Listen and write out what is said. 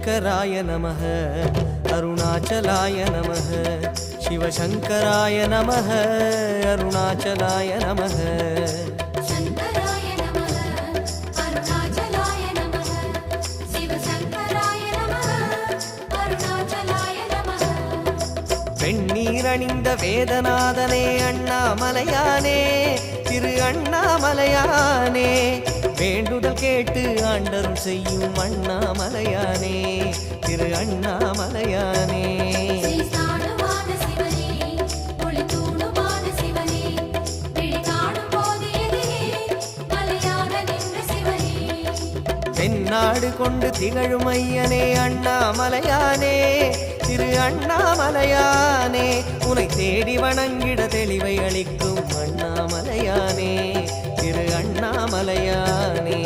शंकराय नमः अरुणाचलाय नमः शिवशंकराय नमः अरुणाचलाय नमः शंकराय नमः अरुणाचलाय नमः शिवशंकराय नमः अरुणाचलाय नमः வெண்ணீரணிந்த வேதநாதனே அண்ணாமலையானே திரு அண்ணாமலையானே வேண்டுதல் கேட்டு ஆண்டருள் செய்யும் அண்ணாமலையானே திரு அண்ணாமலையானே ஸ்ரீஸ்தானவான சிவனே ஒளிதூணுவான சிவனே விழி காணும் போது எதிரே மலையாக நின்ற சிவனே தென்னாடு கொண்டு திகழும் ஐயனே அண்ணாமலையானே திரு அண்ணாமலையானே உனை தேடி வணங்கிட தெளிவை அளிக்கும் அண்ணாமலையானே திரு அண்ணாமலையானே